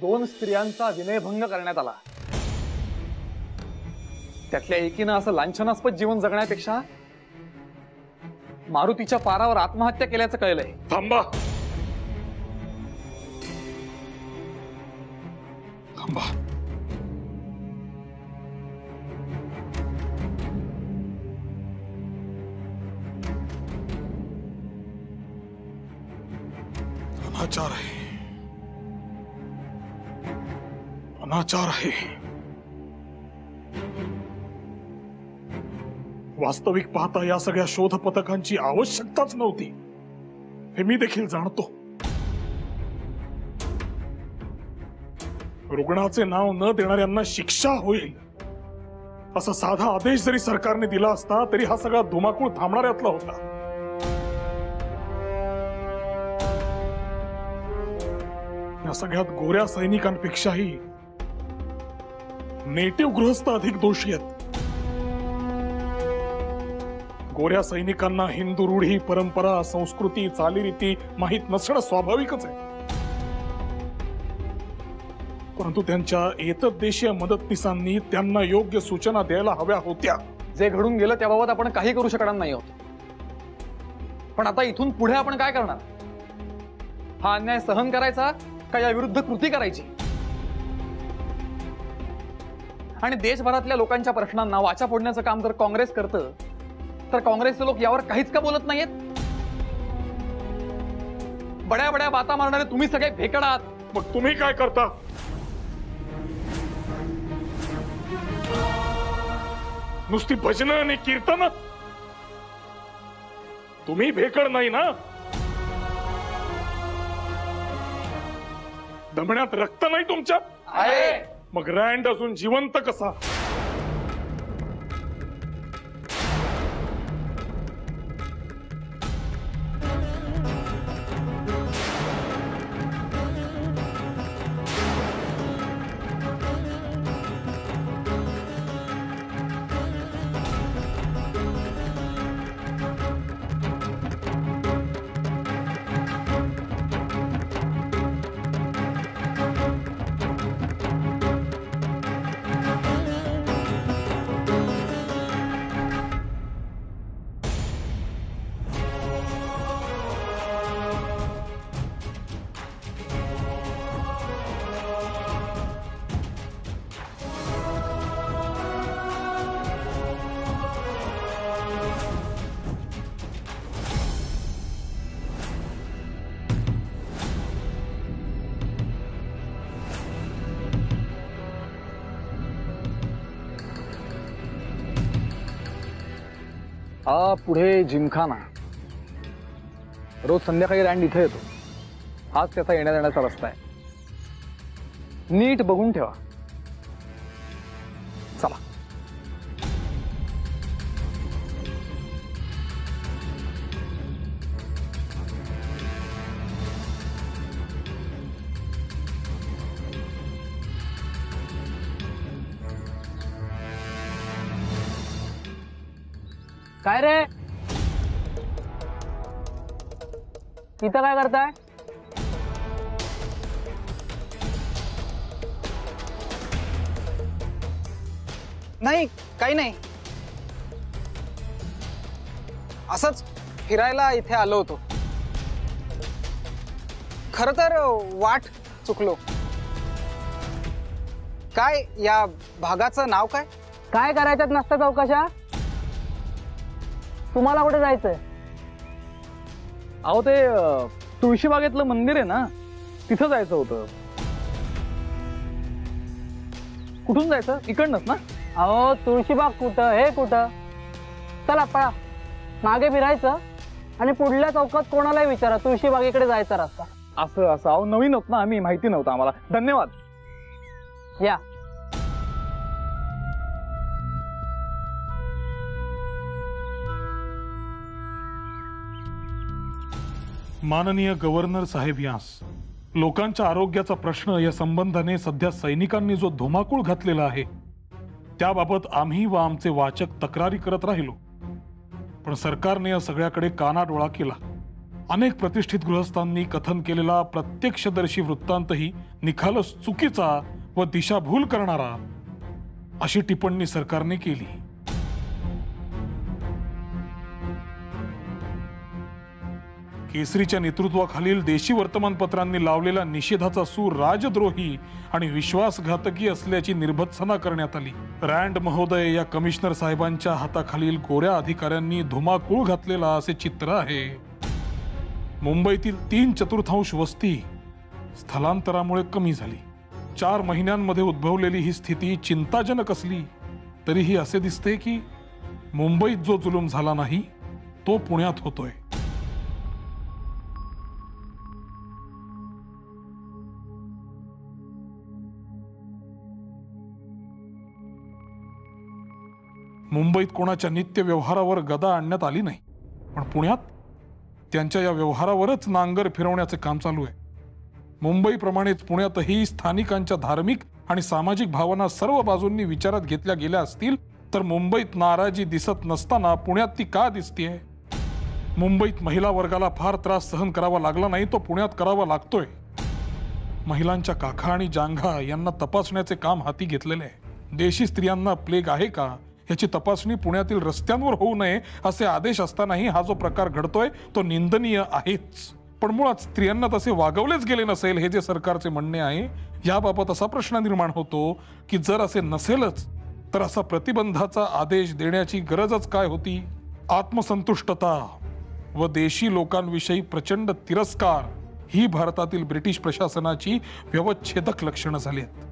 2 स्त्रियांचा विनयभंग करण्यात आला। त्यातल्या एकीनं असं लांछनास्पद जीवन जगण्यापेक्षा मारुतीच्या पारावर आत्महत्या केल्याचं कळलंय। थांबा थांबा, अनाचार आहे, अनाचार आहे। वास्तविक पाहता या सगळ्या शोध पथकांची आवश्यकताच नव्हती हे मी देखील जाणतो। रुग्णाचे नाव न देणाऱ्यांना शिक्षा होईल असा साधा आदेश जरी सरकारने दिला असता तरी हा सगळा धुमाकूळ थांबणाऱ्यातला होता। या सगळ्यात गोऱ्या सैनिकांपेक्षाही नेटिव्ह गृहस्थ अधिक दोषी आहेत। गोऱ्या सैनिकांना हिंदू रूढी परंपरा संस्कृती चालीरीती माहित नसणं स्वाभाविकच आहे, परंतु त्यांच्या एतद्देशीय मदतनीसांनी त्यांना योग्य सूचना द्यायला हव्या होत्या। जे घडून गेलं त्याबाबत आपण काही करू शकणार नाही आहोत, पण आता इथून पुढे आपण काय करणार? हा अन्याय सहन करायचा का या विरुद्ध कृती करायची? आणि देशभरातल्या लोकांच्या प्रश्नांना वाचा फोडण्याचं काम जर काँग्रेस करतं तर काँग्रेसचे लोक यावर काहीच का बोलत नाहीत? बड्या बड्या बाता मारणारे तुम्ही सगळे भेकड आहात। मग तुम्ही काय करता? नुसती भजनं आणि कीर्तन? तुम्ही भेकड नाही ना? दमण्यात रक्त नाही तुमच्या? आहे। मग रँड अजून जिवंत कसा? हा पुढे जिमखाना, रोज संध्याकाळी रँड इथे येतो, हाच त्याचा येण्या जाण्याचा रस्ता आहे। नीट बघून ठेवा। चला। काय रे, इथं काय करताय? नाही, काही नाही, असंच फिरायला इथे आलो होतो। खरं तर वाट चुकलो। काय या भागाचं नाव काय? काय करायच्यात नसतं चौकशा? तुम्हाला कुठे जायचंय? अहो ते तुळशीबागेतलं मंदिर आहे ना, तिथं जायचं होतं। कुठून जायचं? इकडनंच ना? अहो तुळशीबाग कुठं, हे कुठं? चला पळा, मागे फिरायचं आणि पुढल्या चौकात कोणालाही विचारा, तुळशीबागेकडे जायचा रस्ता। असं असं? अहो नवीन होत ना आम्ही, माहिती नव्हतं आम्हाला। धन्यवाद। या। माननीय गव्हर्नर साहेब यांस, लोकांच्या आरोग्याचा प्रश्न या संबंधाने सध्या सैनिकांनी जो धुमाकूळ घातलेला आहे त्याबाबत आम्ही व आमचे वाचक तक्रारी करत राहिलो, पण सरकारने या सगळ्याकडे कानाडोळा केला अनेक प्रतिष्ठित गृहस्थांनी कथन केलेला प्रत्यक्षदर्शी वृत्तांतही निखालस चुकीचा व दिशाभूल करणारा अशी टिप्पणी सरकारने केली. केसरीच्या नेतृत्वाखालील देशी वर्तमानपत्रांनी लावलेला निषेधाचा सूर राजद्रोही आणि विश्वासघातकी असल्याची निर्भत्सना करण्यात आली. रँड महोदय या कमिशनर साहेबांच्या हाताखालील गोऱ्या अधिकाऱ्यांनी धुमाकूळ घातलेला असे चित्र आहे. मुंबईतील 3/4 वस्ती स्थलांतरामुळे कमी झाली. 4 महिन्यांमध्ये उद्भवलेली ही स्थिती चिंताजनक असली तरीही असे दिसते की मुंबईत जो जुलूम झाला नाही तो पुण्यात होतोय. मुंबईत कोणाच्या नित्य व्यवहारावर गदा आणण्यात आली नाही, पण पुण्यात त्यांच्या या व्यवहारावरच नांगर फिरवण्याचे काम चालू आहे. मुंबईप्रमाणेच पुण्यातही स्थानिकांच्या धार्मिक आणि सामाजिक भावना सर्व बाजूंनी विचारात घेतल्या गेल्या असतील तर मुंबईत नाराजी दिसत नसताना पुण्यात ती का दिसतेय? मुंबईत महिला वर्गाला फार त्रास सहन करावा लागला नाही, तो पुण्यात करावा लागतोय. महिलांच्या काखा आणि जांघा यांना तपासण्याचे काम हाती घेतलेले आहे. देशी स्त्रियांना प्लेग आहे का याची तपासणी पुण्यातील रस्त्यांवर होऊ नये असे आदेश असतानाही हा जो प्रकार घडतोय तो निंदनीय आहेच. पण मुळात स्त्रियांना तसे वागवलेच गेले नसेल हे जे सरकारचे म्हणणे आहे, याबाबत असा प्रश्न निर्माण होतो की जर असे नसेलच तर असा प्रतिबंधाचा आदेश देण्याची गरजच काय होती? आत्मसंतुष्टता व देशी लोकांविषयी प्रचंड तिरस्कार ही भारतातील ब्रिटिश प्रशासनाची व्यवच्छेदक लक्षणं झाली आहेत.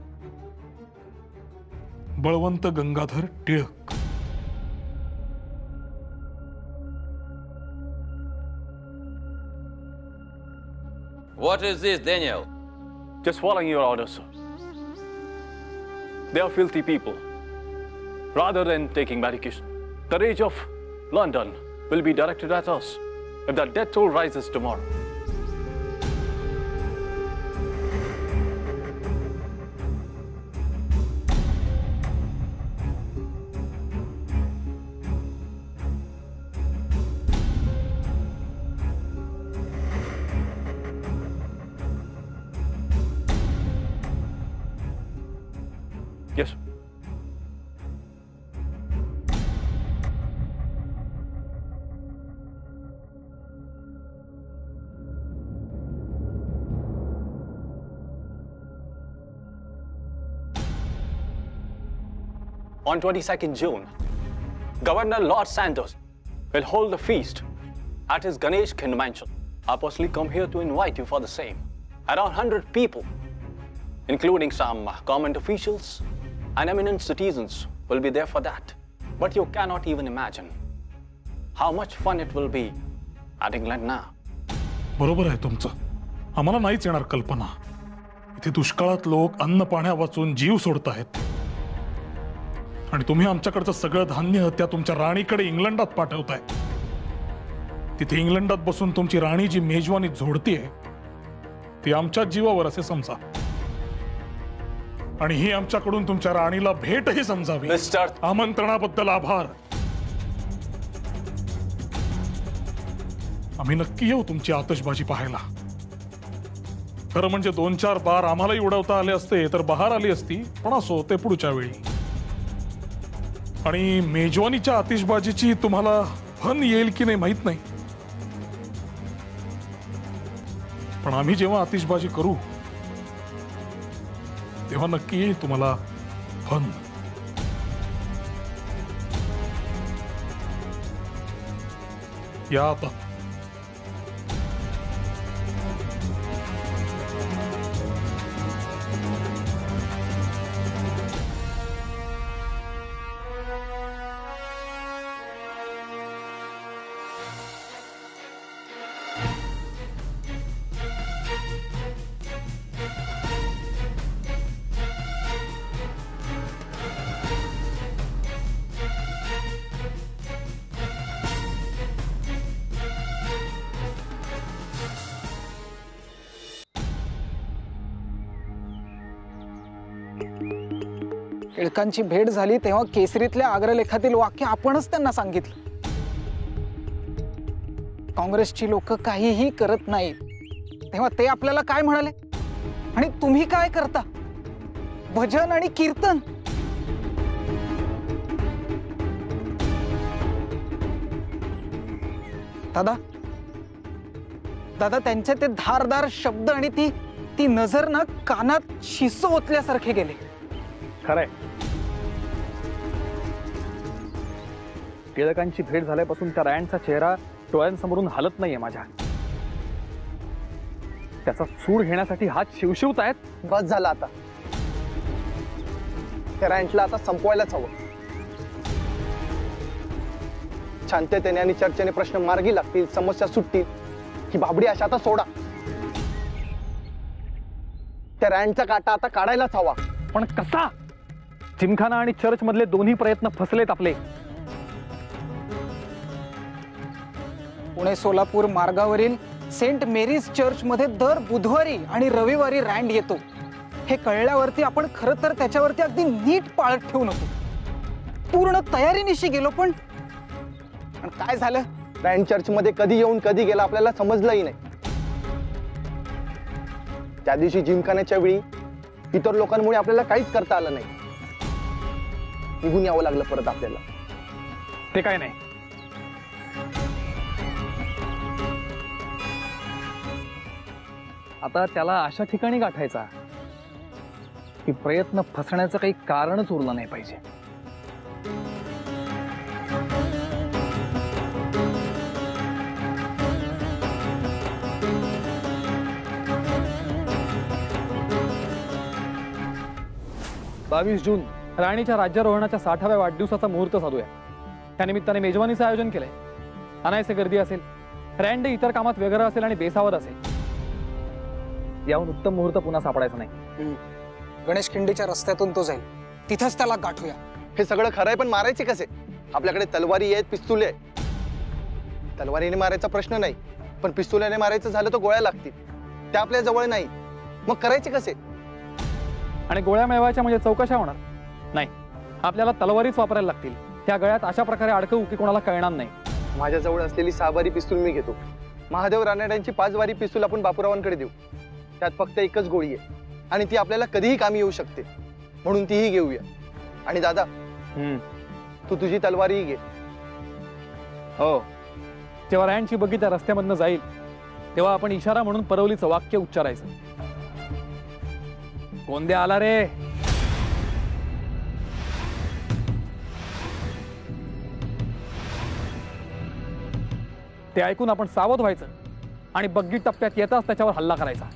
Balwant Gangadhar Tilak. What is this, Daniel? Just following your orders, sir. They are filthy people. Rather than taking medication, the rage of London will be directed at us if the death toll rises tomorrow. Yes. On 22nd June, Governor Lord Sanders will hold a feast at his Ganesh Convention. I personally come here to invite you for the same. Around 100 people, including some government officials and eminent citizens, will be there for that. But you cannot even imagine how much fun it will be at England now. बरोबर आहे तुमचं. आम्हाला नाहीच येणार कल्पना. इथे दुष्काळात लोक अन्न पाण्या वाचून जीव सोडत आहेत आणि तुम्ही आमच्याकडचं सगळं धान्य त्या तुमच्या राणीकडे इंग्लंडात पाठवताय. तिथे इंग्लंडात बसून तुमची राणी जी मेजवानी झोडतीये ती आमच्या जीवावर असे समजा आणि ही आमच्याकडून तुमच्या राणीला भेटही समजावी. आमंत्रणाबद्दल आभार. आम्ही नक्की येऊ तुमची आतषबाजी पाहायला. खरं म्हणजे 2-4 बार आम्हालाही उडवता आले असते तर बहार आली असती, पण असो ते पुढच्या वेळी. आणि मेजवानीच्या आतिषबाजीची तुम्हाला फन येईल की नाही माहित नाही, पण आम्ही जेव्हा आतिषबाजी करू तेव्हा नक्की येईल तुम्हाला फन. या आता. टिळकांची भेट झाली तेव्हा केसरीतल्या अग्रलेखातील वाक्य आपणच त्यांना सांगितलं. काँग्रेसची लोक काहीही करत नाहीत तेव्हा ते आपल्याला काय म्हणाले आणि तुम्ही काय करता? भजन आणि कीर्तन. दादा दादा त्यांचे ते धारदार शब्द आणि ती नजर ना कानात शिस ओतल्यासारखे गेले. खरंय, टिळकांची भेट झाल्यापासून त्या रँडचा चेहरा डोळ्यांसमोरून हलत नाहीये माझ्या. त्याचा सूड घेण्यासाठी हात शिवशिवतायत. बस झालं आता. त्या रँटला आता संपवायलाच हवं. शांततेने आणि चर्चेने प्रश्न मार्गी लागतील, समस्या सुटतील. ही बाबडी आशा आता सोडा. त्या रँटचा काटा आता काढायलाच हवा. पण कसा? जिमखाना आणि चर्च मधले दोन्ही प्रयत्न फसलेत आपले. पुणे सोलापूर मार्गावरील सेंट मेरीज चर्च मध्ये दर बुधवारी आणि रविवारी रँड येतो हे कळल्यावरती आपण खरं तर त्याच्यावरती अगदी नीट पाळत ठेवून होतो. पूर्ण तयारीनिशी गेलो. पण काय झालं? रँड चर्च मध्ये कधी येऊन कधी गेला आपल्याला समजलंही नाही. त्या दिवशी जिमखान्याच्या वेळी इतर लोकांमुळे आपल्याला काहीच करता आलं नाही. निघून यावं लागलं परत आपल्याला. ते काय नाही. आता त्याला अशा ठिकाणी गाठायचा की प्रयत्न फसण्याचं काही कारणच उरलं नाही पाहिजे. बावीस जून राणीच्या राज्यारोहणाच्या 60व्या वाढदिवसाचा मुहूर्त चालू आहे. त्यानिमित्ताने मेजवानीचं आयोजन केलंय. अनायसे गर्दी असेल, रँड इतर कामात वगैरे असेल आणि बेसावध असेल. याहून उत्तम मुहूर्त पुन्हा सापडायचा नाही. गणेश खिंडीच्या रस्त्यातून तो जाईल, तिथंच त्याला गाठूया. हे सगळं खरंय, पण मारायचे कसे? आपल्याकडे तलवारी आहेत, पिस्तुले आहेत. तलवारीने मारायचा प्रश्न नाही, पण पिस्तुल्याने मारायचं झालं तर गोळ्या लागतील. त्या आपल्या जवळ नाही. मग करायचे कसे? आणि गोळ्या मिळवायच्या म्हणजे चौकशा होणार नाही. आपल्याला तलवारीच वापरायला लागतील. त्या गळ्यात अशा प्रकारे अडकवू की कोणाला कळणार नाही. माझ्याजवळ असलेली 6 वारी पिस्तूल मी घेतो. महादेव रानड्यांची 5 वारी पिस्तूल आपण बापूरावांकडे देऊ. त्यात फक्त एकच गोळी आहे आणि ती आपल्याला कधीही कामी येऊ शकते, म्हणून तीही घेऊया. आणि दादा, तू तुझी तलवारीही घे. हो, जेव्हा रँडची बग्गी त्या रस्त्यामधनं जाईल तेव्हा आपण इशारा म्हणून परवलीचं वाक्य उच्चारायचं. गोंद्या आला रे. ते ऐकून आपण सावध व्हायचं आणि बग्गी टप्प्यात येताच त्याच्यावर हल्ला करायचा.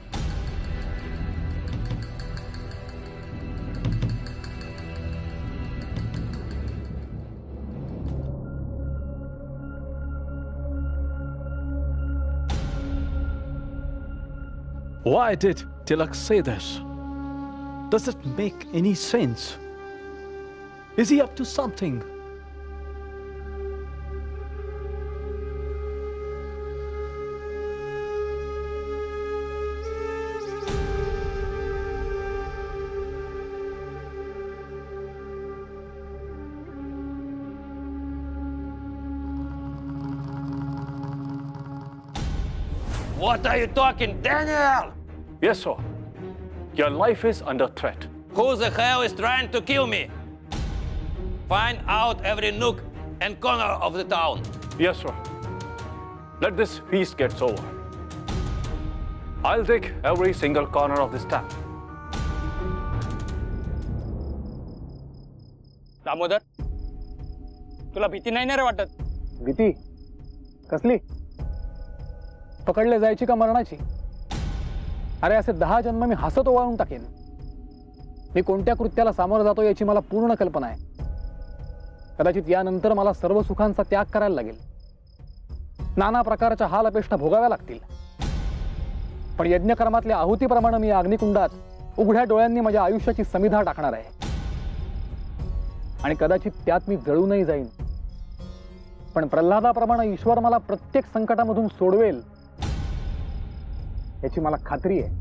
Why did Tilak say this? Does it make any sense? Is he up to something? What are you talking, Daniel? Yes, sir. Your life is under threat. Who the hell is trying to kill me? Find out every nook and corner of the town. Yes, sir. Let this feast get over. I'll take every single corner of this town. Damodar, तुला भीती नाही ना रे वाटत? भीती कसली? पकडले जायची का मरणाची? अरे असे 10 जन्म मी हसत ओवाळून टाकेन. मी कोणत्या कृत्याला सामोरं जातो याची मला पूर्ण कल्पना आहे. कदाचित यानंतर मला सर्व सुखांचा त्याग करायला लागेल. नाना प्रकारच्या हाल अपेष्टा भोगाव्या लागतील. पण यज्ञकर्मातल्या आहुतीप्रमाणे मी अग्निकुंडात उघड्या डोळ्यांनी माझ्या आयुष्याची समिधा टाकणार आहे. आणि कदाचित त्यात मी जळूनही जाईन. पण प्रल्हादाप्रमाणे ईश्वर मला प्रत्येक संकटामधून सोडवेल याची मला खात्री आहे.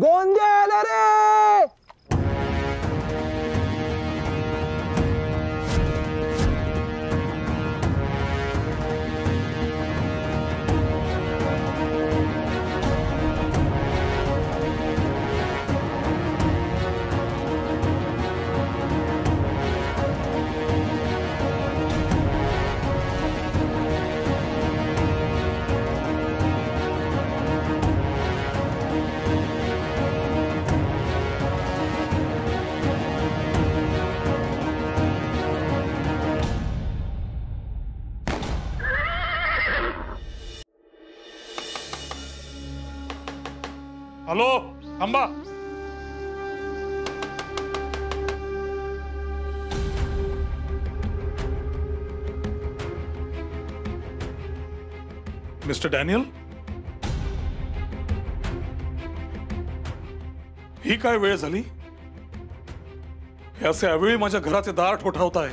गोंद्या आला रे. हॅलो, थांबा. मिस्टर डॅनियल, ही काय वेळ झाली? हे असे अवेळी माझ्या घराचे दार ठोठावताय.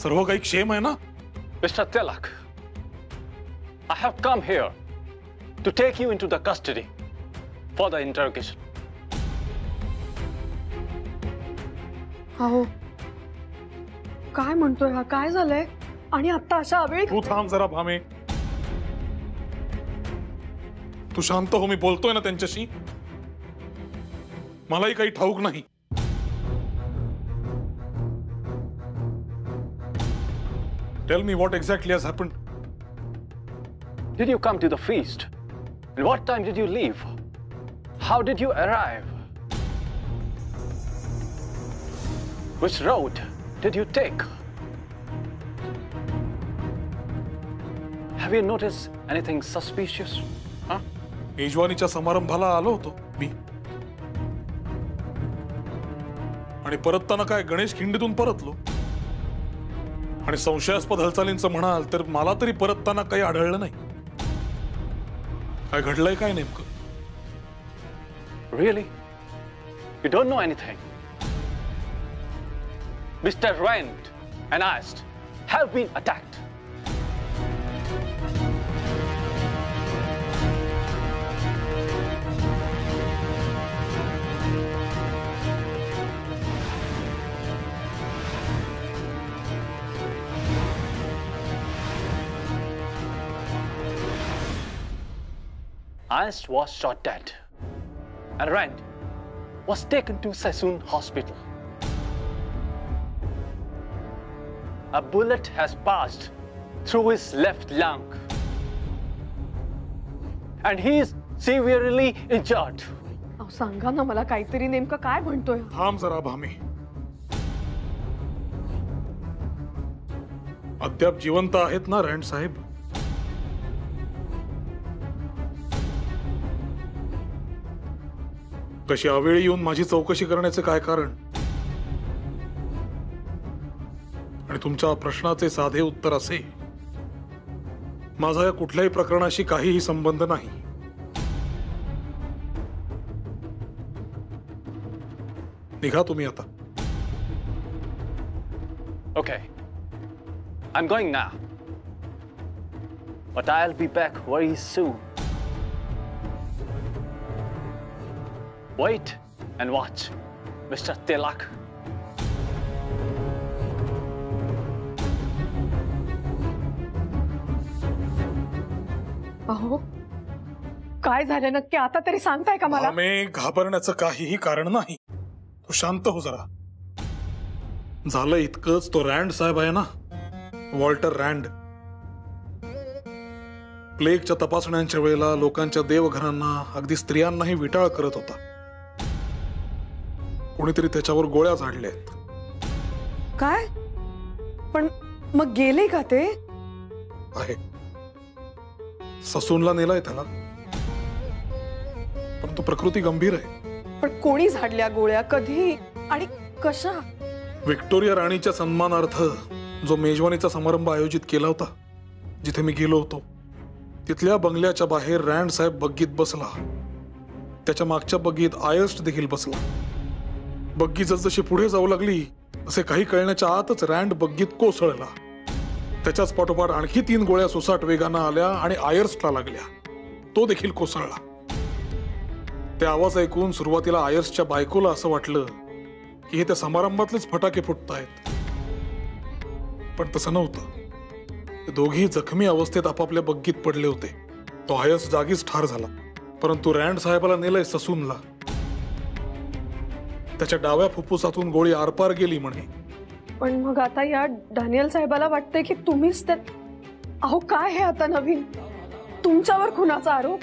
सर्व काही क्षेम आहे ना? Mr. Tilak, I have come here to take you into the custody for the interrogation. अहो काय म्हणतोय हा? काय झालंय? आणि आता अशा अवेळी? तू थांब जरा भामे. तू शांत हो, मी बोलतोय ना त्यांच्याशी. मलाही काही ठाऊक नाही. Tell me what exactly has happened. Did you come to the feast? And what time did you leave? How did you arrive? Which road did you take? Have you noticed anything suspicious? Huh? मेजवानीच्या समारंभाला आलो होतो मी. आणि परतताना काय गणेश खिंडीतून परतलो. आणि संशयास्पद हालचालींचं म्हणाल तर मला तरी परतताना काही आढळलं नाही. काय घडलंय काय नेमकं? Really? You don't know anything? Mr. Rand and Ast have been attacked. Ast was shot dead, and Rand was taken to Sassoon Hospital. A bullet has passed through his left lung, and he is severely injured. अहो सांगा ना मला काहीतरी, नेमकं काय म्हणतोय? थांब जरा भामे. अद्याप जिवंत आहेत ना रँड साहेब? कशी अवेळी येऊन माझी चौकशी करण्याचे काय कारण? आणि तुमच्या प्रश्नाचे साधे उत्तर असे, माझा या कुठल्याही प्रकरणाशी काहीही संबंध नाही. निघा तुम्ही आता. Okay, I'm going now, but I'll be back very soon. Wait and watch, Mr. Tilak. अहो काय झालं नक्की? आता तरी सांगताय का मला? आम्ही घाबरण्याचं काहीही कारण नाही. तू शांत हो जरा. झालं इतकंच, तो रँड साहेब आहे ना, वॉल्टर रँड, प्लेगच्या तपासण्यांच्या वेळेला लोकांच्या देवघरांना, अगदी स्त्रियांनाही विटाळ करत होता. कोणीतरी त्याच्यावर गोळ्या झाडल्या आहेत. काय? पण मग गेले का ते? आहे, ससूनला नेलाय त्याला, परंतु प्रकृती गंभीर आहे. पण कोणी झाडल्या गोळ्या, कधी आणि कशा? व्हिक्टोरिया राणीच्या सन्मानार्थ जो मेजवानीचा समारंभ आयोजित केला होता, जिथे मी गेलो होतो, तिथल्या बंगल्याच्या बाहेर रँड साहेब बग्गीत बसला. त्याच्या मागच्या बग्गीत आयस्ट देखील बसला. बग्गी जसजशी पुढे जाऊ लागली तसे काही कळण्याच्या आतच रँड बग्गीत कोसळला. त्याच्याच पाठोपाठ आणखी 3 गोळ्या सुसाट वेगानं आल्या आणि आयर्स्टला लागल्या. तो देखील कोसळला. ते आवाज ऐकून सुरुवातीला आयर्सच्या बायकोला असं वाटलं की हे त्या समारंभातलेच फटाके फुटतायत, पण तसं नव्हतं. ते दोघेही जखमी अवस्थेत आपापल्या बग्गीत पडले होते. तो आयर्स जागीच ठार झाला, परंतु रँड साहेबाला नेलंय ससूनला. त्याच्या डाव्या फुफ्फुसातून गोळी आरपार गेली म्हणे. पण मग आता या डॅनियल साहेबाला वाटतंय की तुम्हीच ते. अहो काय हे आता नवीन तुमच्यावर खुनाचा आरोप.